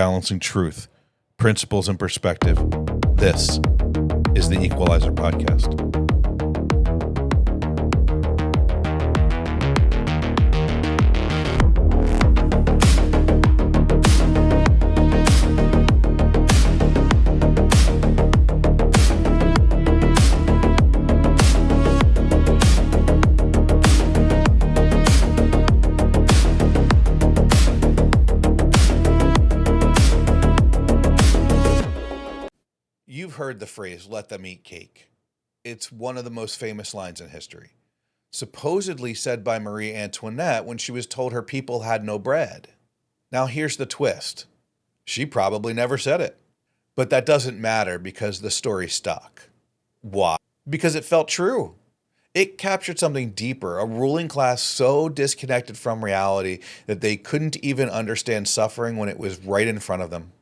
balancing truth, principles, and perspective. This is the Equalizer podcast. You've heard the phrase, let them eat cake. It's one of the most famous lines in history, supposedly said by Marie Antoinette when she was told her people had no bread. Now here's the twist. She probably never said it. But that doesn't matter because the story stuck. Why? Because it felt true. It captured something deeper, a ruling class so disconnected from reality that they couldn't even understand suffering when it was right in front of them.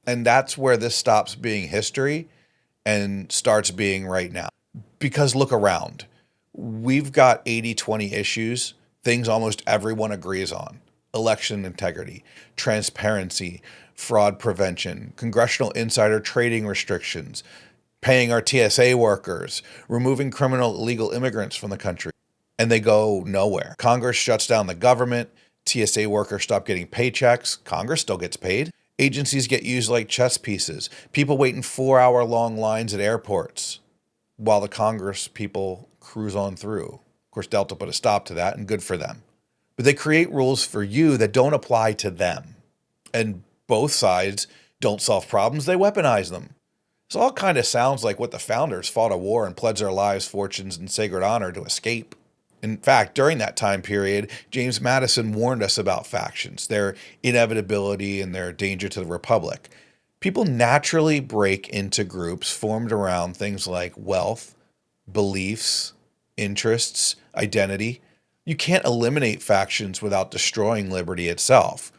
And that's where this stops being history and starts being right now. Because look around. We've got 80-20 issues, things almost everyone agrees on. Election integrity, transparency, fraud prevention, congressional insider trading restrictions, paying our TSA workers, removing criminal illegal immigrants from the country. And they go nowhere. Congress shuts down the government. TSA workers stop getting paychecks. Congress still gets paid. Agencies get used like chess pieces. People wait in 4-hour-long lines at airports while the Congress people cruise on through. Of course, Delta put a stop to that, and good for them. But they create rules for you that don't apply to them. And both sides don't solve problems, they weaponize them. This all kind of sounds like what the founders fought a war and pledged their lives, fortunes, and sacred honor to escape. In fact, during that time period, James Madison warned us about factions, their inevitability and their danger to the republic. People naturally break into groups formed around things like wealth, beliefs, interests, identity. You can't eliminate factions without destroying liberty itself,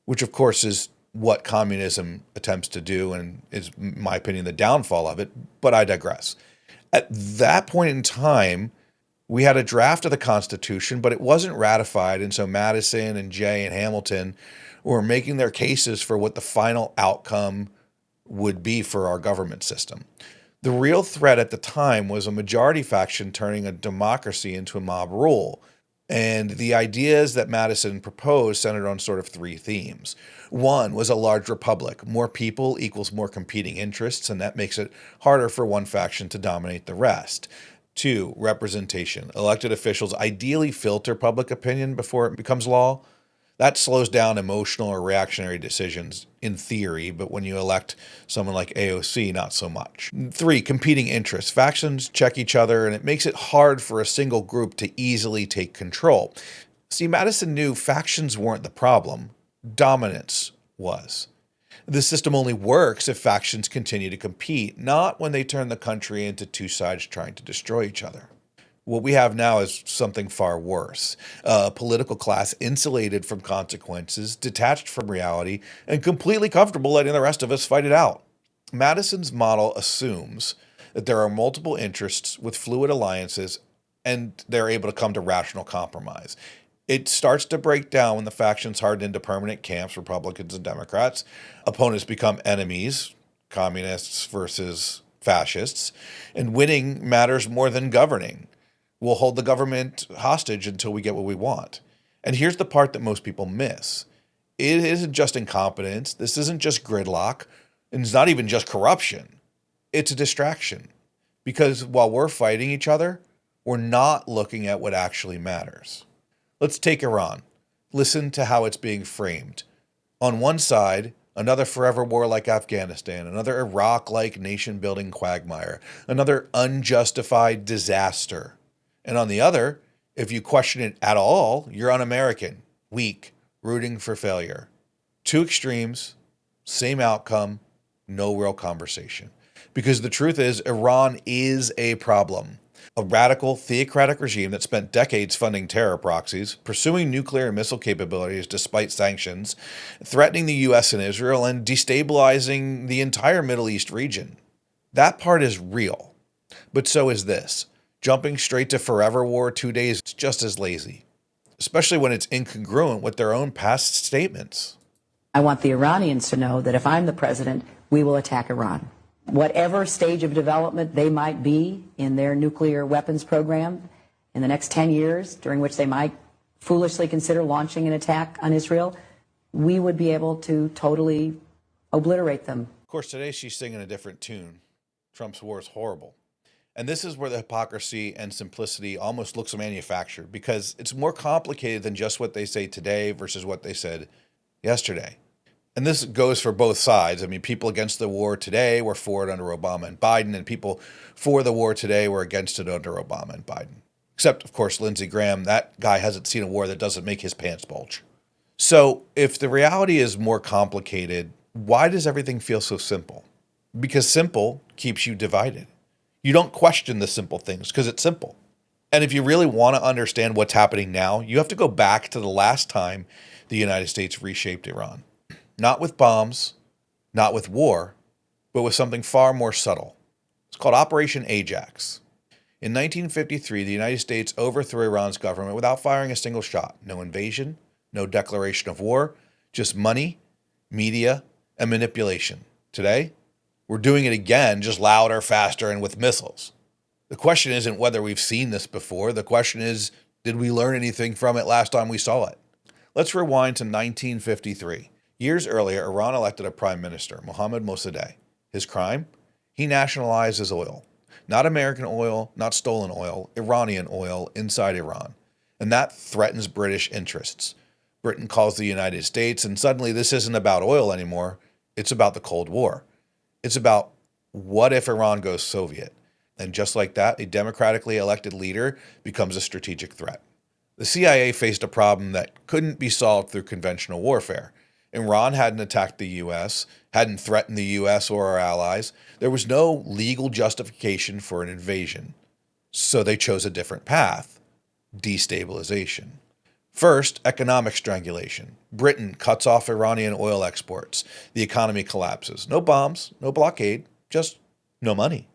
which of course is what communism attempts to do and is, in my opinion, the downfall of it, but I digress. At that point in time, we had a draft of the Constitution, but it wasn't ratified, and so Madison and Jay and Hamilton were making their cases for what the final outcome would be for our government system. The real threat at the time was a majority faction turning a democracy into a mob rule, and the ideas that Madison proposed centered on sort of three themes. One was a large republic. More people equals more competing interests, and that makes it harder for one faction to dominate the rest. 2, representation. Elected officials ideally filter public opinion before it becomes law. That slows down emotional or reactionary decisions in theory, but when you elect someone like AOC, not so much. 3, competing interests. Factions check each other, and it makes it hard for a single group to easily take control. See, Madison knew factions weren't the problem. Dominance was. The system only works if factions continue to compete, not when they turn the country into two sides trying to destroy each other. What we have now is something far worse. A political class insulated from consequences, detached from reality, and completely comfortable letting the rest of us fight it out. Madison's model assumes that there are multiple interests with fluid alliances, and they're able to come to rational compromise. It starts to break down when the factions harden into permanent camps, Republicans and Democrats. Opponents become enemies, communists versus fascists, and winning matters more than governing. We'll hold the government hostage until we get what we want. And here's the part that most people miss. It isn't just incompetence. This isn't just gridlock. And it's not even just corruption. It's a distraction. Because while we're fighting each other, we're not looking at what actually matters. Let's take Iran. Listen to how it's being framed. On one side, another forever war like Afghanistan, another Iraq-like nation-building quagmire, another unjustified disaster. And on the other, if you question it at all, you're un-American, weak, rooting for failure. Two extremes, same outcome, no real conversation. Because the truth is, Iran is a problem. A radical, theocratic regime that spent decades funding terror proxies, pursuing nuclear and missile capabilities despite sanctions, threatening the U.S. and Israel, and destabilizing the entire Middle East region. That part is real. But so is this. Jumping straight to forever war 2 days is just as lazy, especially when it's incongruent with their own past statements. I want the Iranians to know that if I'm the president, we will attack Iran. Whatever stage of development they might be in their nuclear weapons program in the next 10 years, during which they might foolishly consider launching an attack on Israel, we would be able to totally obliterate them. Of course, today she's singing a different tune. Trump's war is horrible. And this is where the hypocrisy and simplicity almost looks manufactured, because it's more complicated than just what they say today versus what they said yesterday. And this goes for both sides. I mean, people against the war today were for it under Obama and Biden, and people for the war today were against it under Obama and Biden. Except, of course, Lindsey Graham. That guy hasn't seen a war that doesn't make his pants bulge. So if the reality is more complicated, why does everything feel so simple? Because simple keeps you divided. You don't question the simple things because it's simple. And if you really want to understand what's happening now, you have to go back to the last time the United States reshaped Iran. Not with bombs, not with war, but with something far more subtle. It's called Operation Ajax. In 1953, the United States overthrew Iran's government without firing a single shot. No invasion, no declaration of war, just money, media, and manipulation. Today, we're doing it again, just louder, faster, and with missiles. The question isn't whether we've seen this before. The question is, did we learn anything from it last time we saw it? Let's rewind to 1953. Years earlier, Iran elected a prime minister, Mohammad Mossadegh. His crime? He nationalized his oil. Not American oil, not stolen oil, Iranian oil inside Iran. And that threatens British interests. Britain calls the United States, and suddenly this isn't about oil anymore. It's about the Cold War. It's about what if Iran goes Soviet? And just like that, a democratically elected leader becomes a strategic threat. The CIA faced a problem that couldn't be solved through conventional warfare. Iran hadn't attacked the U.S., hadn't threatened the U.S. or our allies. There was no legal justification for an invasion. So they chose a different path: destabilization. First, economic strangulation. Britain cuts off Iranian oil exports. The economy collapses. No bombs, no blockade, just no money.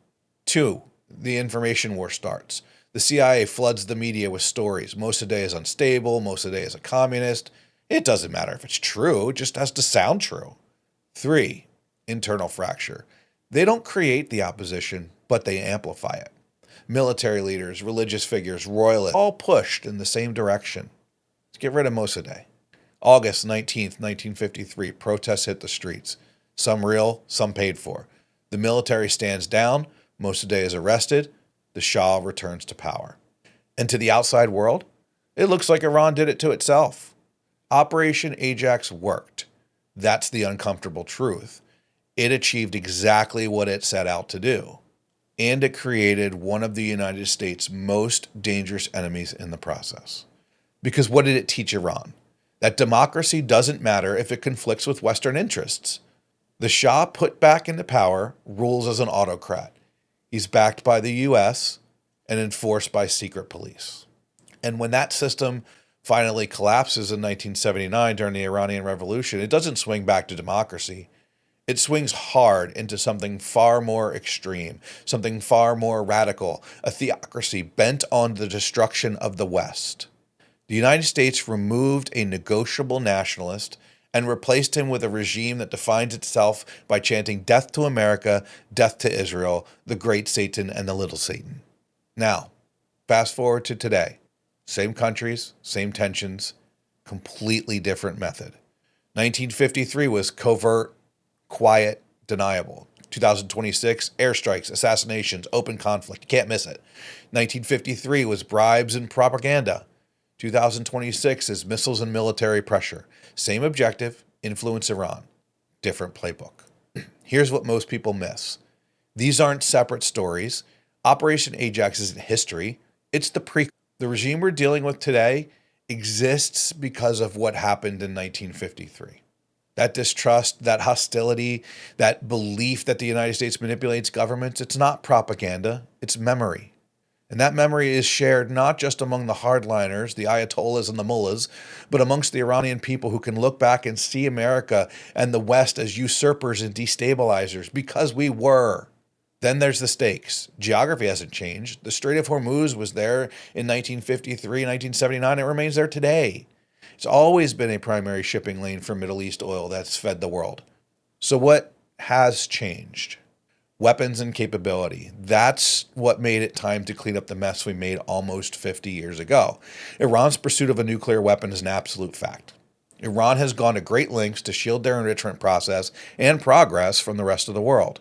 Two, the information war starts. The CIA floods the media with stories. Mossadegh is unstable. Mossadegh is a communist. It doesn't matter if it's true. It just has to sound true. Three, internal fracture. They don't create the opposition, but they amplify it. Military leaders, religious figures, royalists, all pushed in the same direction. Let's get rid of Mossadegh. August 19th, 1953, protests hit the streets. Some real, some paid for. The military stands down. Mossadegh is arrested. The Shah returns to power. And to the outside world, it looks like Iran did it to itself. Operation Ajax worked. That's the uncomfortable truth. It achieved exactly what it set out to do. And it created one of the United States' most dangerous enemies in the process. Because what did it teach Iran? That democracy doesn't matter if it conflicts with Western interests. The Shah, put back into power, rules as an autocrat. He's backed by the U.S. and enforced by secret police. And when that system finally collapses in 1979 during the Iranian Revolution, it doesn't swing back to democracy. It swings hard into something far more extreme, something far more radical, a theocracy bent on the destruction of the West. The United States removed a negotiable nationalist and replaced him with a regime that defines itself by chanting death to America, death to Israel, the great Satan and the little Satan. Now, fast forward to today. Same countries, same tensions, completely different method. 1953 was covert, quiet, deniable. 2026, airstrikes, assassinations, open conflict. You can't miss it. 1953 was bribes and propaganda. 2026 is missiles and military pressure. Same objective, influence Iran. Different playbook. Here's what most people miss. These aren't separate stories. Operation Ajax isn't history. It's the prequel. The regime we're dealing with today exists because of what happened in 1953. That distrust, that hostility, that belief that the United States manipulates governments, it's not propaganda, it's memory. And that memory is shared not just among the hardliners, the ayatollahs and the mullahs, but amongst the Iranian people who can look back and see America and the West as usurpers and destabilizers, because we were. Then there's the stakes. Geography hasn't changed. The Strait of Hormuz was there in 1953, 1979. It remains there today. It's always been a primary shipping lane for Middle East oil that's fed the world. So what has changed? Weapons and capability. That's what made it time to clean up the mess we made almost 50 years ago. Iran's pursuit of a nuclear weapon is an absolute fact. Iran has gone to great lengths to shield their enrichment process and progress from the rest of the world,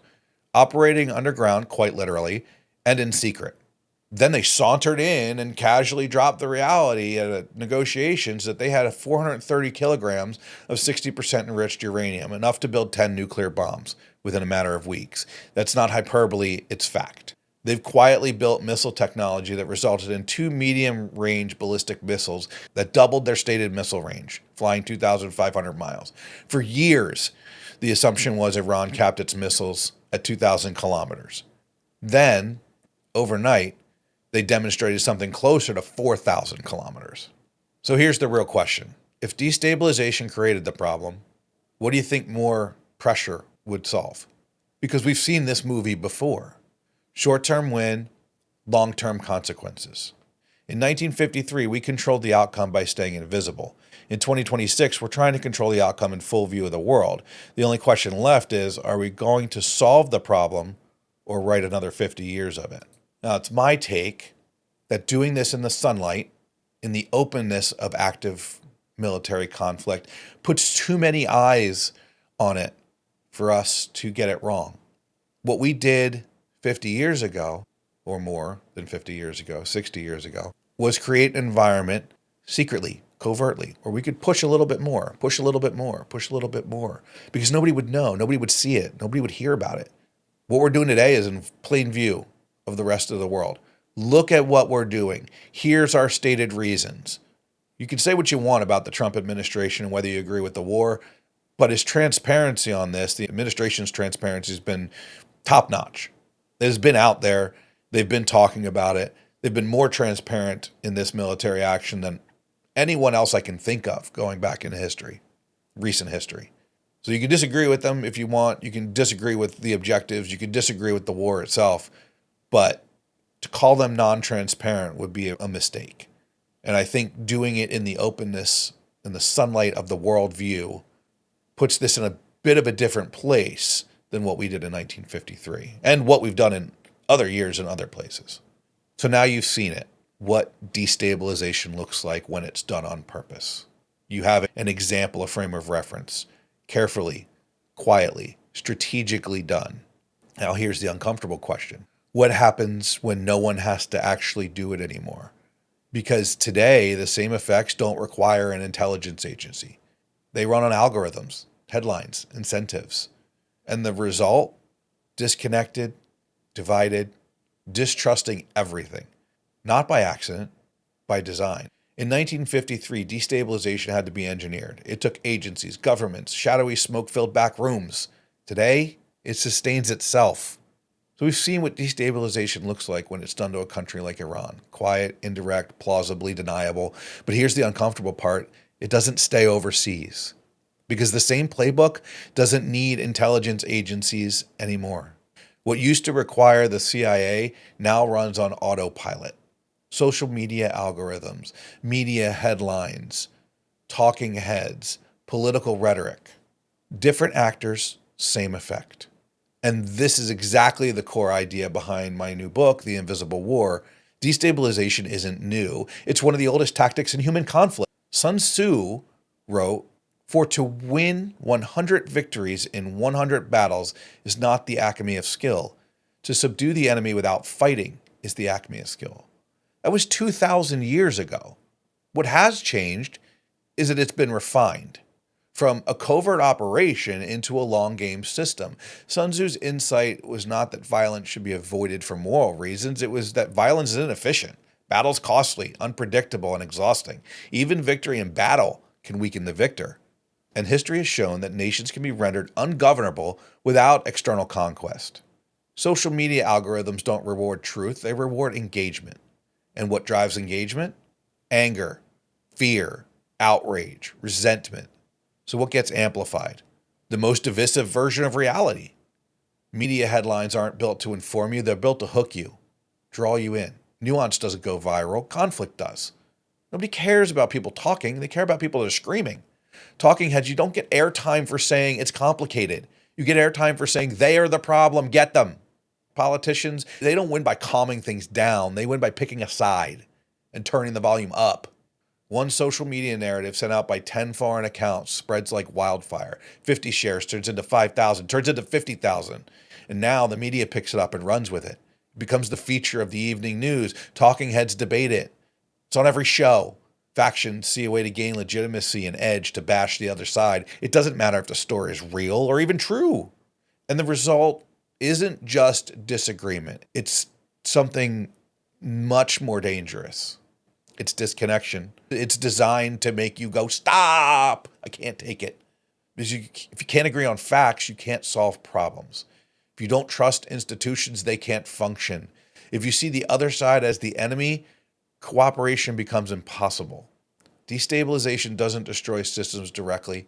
operating underground, quite literally, and in secret. Then they sauntered in and casually dropped the reality at negotiations that they had 430 kilograms of 60% enriched uranium, enough to build 10 nuclear bombs within a matter of weeks. That's not hyperbole, it's fact. They've quietly built missile technology that resulted in 2 medium-range ballistic missiles that doubled their stated missile range, flying 2,500 miles. For years, the assumption was Iran capped its missiles at 2,000 kilometers. Then, overnight, they demonstrated something closer to 4,000 kilometers. So here's the real question. If destabilization created the problem, what do you think more pressure would solve? Because we've seen this movie before. Short-term win, long-term consequences. In 1953, we controlled the outcome by staying invisible. In 2026, we're trying to control the outcome in full view of the world. The only question left is, are we going to solve the problem or write another 50 years of it? Now, it's my take that doing this in the sunlight, in the openness of active military conflict, puts too many eyes on it for us to get it wrong. What we did 50 years ago, or more than 50 years ago, 60 years ago, was create an environment secretly, covertly, where we could push a little bit more, push a little bit more, push a little bit more, because nobody would know, nobody would see it, nobody would hear about it. What we're doing today is in plain view of the rest of the world. Look at what we're doing. Here's our stated reasons. You can say what you want about the Trump administration and whether you agree with the war, but his transparency on this, the administration's transparency has been top-notch. It has been out there. They've been talking about it. They've been more transparent in this military action than anyone else I can think of going back into history, recent history. So you can disagree with them if you want. You can disagree with the objectives. You can disagree with the war itself. But to call them non-transparent would be a mistake. And I think doing it in the openness, in the sunlight of the worldview, puts this in a bit of a different place than what we did in 1953 and what we've done in other years in other places. So now you've seen it, what destabilization looks like when it's done on purpose. You have an example, a frame of reference, carefully, quietly, strategically done. Now here's the uncomfortable question. What happens when no one has to actually do it anymore? Because today, the same effects don't require an intelligence agency. They run on algorithms, headlines, incentives. And the result? Disconnected, divided, distrusting everything. Not by accident, by design. In 1953, destabilization had to be engineered. It took agencies, governments, shadowy smoke-filled back rooms. Today, it sustains itself. So we've seen what destabilization looks like when it's done to a country like Iran. Quiet, indirect, plausibly deniable. But here's the uncomfortable part. It doesn't stay overseas. Because the same playbook doesn't need intelligence agencies anymore. What used to require the CIA now runs on autopilot. Social media algorithms, media headlines, talking heads, political rhetoric. Different actors, same effect. And this is exactly the core idea behind my new book, The Invisible War. Destabilization isn't new. It's one of the oldest tactics in human conflict. Sun Tzu wrote, "For to win 100 victories in 100 battles is not the acme of skill. To subdue the enemy without fighting is the acme of skill." That was 2,000 years ago. What has changed is that it's been refined from a covert operation into a long game system. Sun Tzu's insight was not that violence should be avoided for moral reasons. It was that violence is inefficient. Battle's costly, unpredictable, and exhausting. Even victory in battle can weaken the victor. And history has shown that nations can be rendered ungovernable without external conquest. Social media algorithms don't reward truth, they reward engagement. And what drives engagement? Anger, fear, outrage, resentment. So what gets amplified? The most divisive version of reality. Media headlines aren't built to inform you, they're built to hook you, draw you in. Nuance doesn't go viral, conflict does. Nobody cares about people talking. They care about people that are screaming. Talking heads, you don't get airtime for saying it's complicated. You get airtime for saying they are the problem, get them. Politicians, they don't win by calming things down. They win by picking a side and turning the volume up. One social media narrative sent out by 10 foreign accounts spreads like wildfire. 50 shares turns into 5,000, turns into 50,000. And now the media picks it up and runs with it. It becomes the feature of the evening news. Talking heads debate it. It's on every show. Factions see a way to gain legitimacy and edge to bash the other side. It doesn't matter if the story is real or even true. And the result isn't just disagreement. It's something much more dangerous. It's disconnection. It's designed to make you go, stop, I can't take it. Because if you can't agree on facts, you can't solve problems. If you don't trust institutions, they can't function. If you see the other side as the enemy, cooperation becomes impossible. Destabilization doesn't destroy systems directly.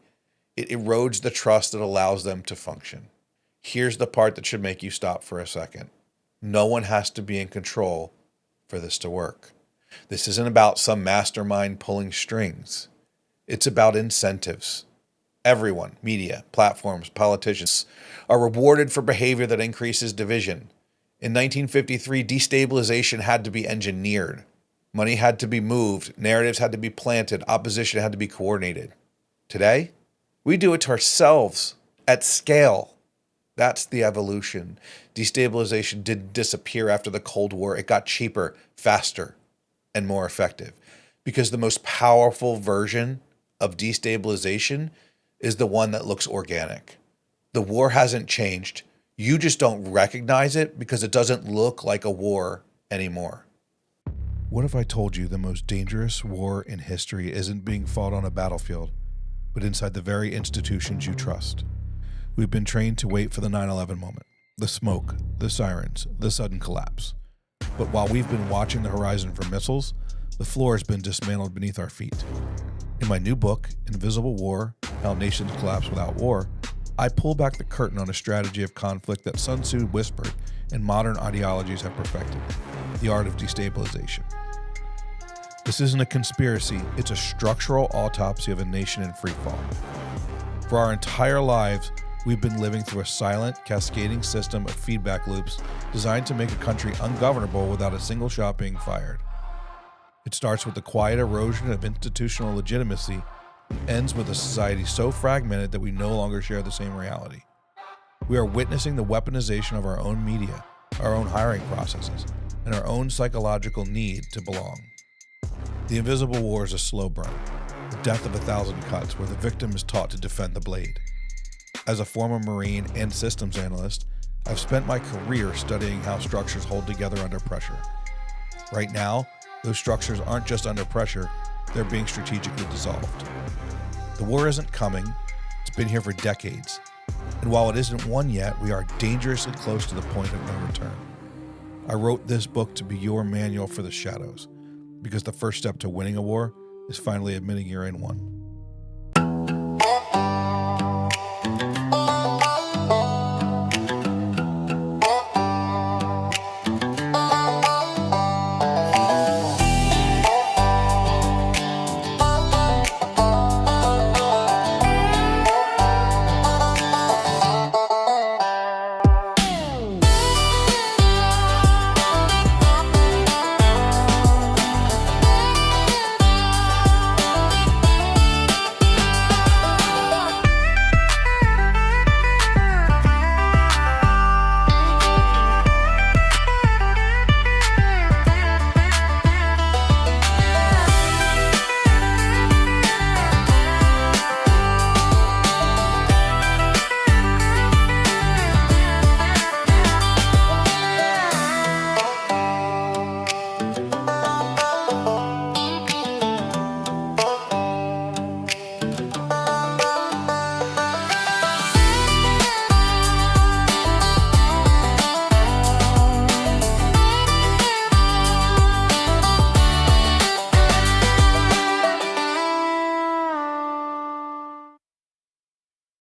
It erodes the trust that allows them to function. Here's the part that should make you stop for a second. No one has to be in control for this to work. This isn't about some mastermind pulling strings. It's about incentives. Everyone, media, platforms, politicians, are rewarded for behavior that increases division. In 1953, destabilization had to be engineered. Money had to be moved, narratives had to be planted, opposition had to be coordinated. Today, we do it to ourselves at scale. That's the evolution. Destabilization didn't disappear after the Cold War. It got cheaper, faster, and more effective. Because the most powerful version of destabilization is the one that looks organic. The war hasn't changed. You just don't recognize it because it doesn't look like a war anymore. What if I told you the most dangerous war in history isn't being fought on a battlefield, but inside the very institutions you trust? We've been trained to wait for the 9/11 moment, the smoke, the sirens, the sudden collapse. But while we've been watching the horizon for missiles, the floor has been dismantled beneath our feet. In my new book, Invisible War: How Nations Collapse Without War, I pull back the curtain on a strategy of conflict that Sun Tzu whispered and modern ideologies have perfected: the art of destabilization. This isn't a conspiracy, it's a structural autopsy of a nation in freefall. For our entire lives, we've been living through a silent, cascading system of feedback loops designed to make a country ungovernable without a single shot being fired. It starts with the quiet erosion of institutional legitimacy and ends with a society so fragmented that we no longer share the same reality. We are witnessing the weaponization of our own media, our own hiring processes, and our own psychological need to belong. The Invisible War is a slow burn, the death of 1,000 cuts where the victim is taught to defend the blade. As a former Marine and systems analyst, I've spent my career studying how structures hold together under pressure. Right now, those structures aren't just under pressure, they're being strategically dissolved. The war isn't coming, it's been here for decades. And while it isn't won yet, we are dangerously close to the point of no return. I wrote this book to be your manual for the shadows, because the first step to winning a war is finally admitting you're in one.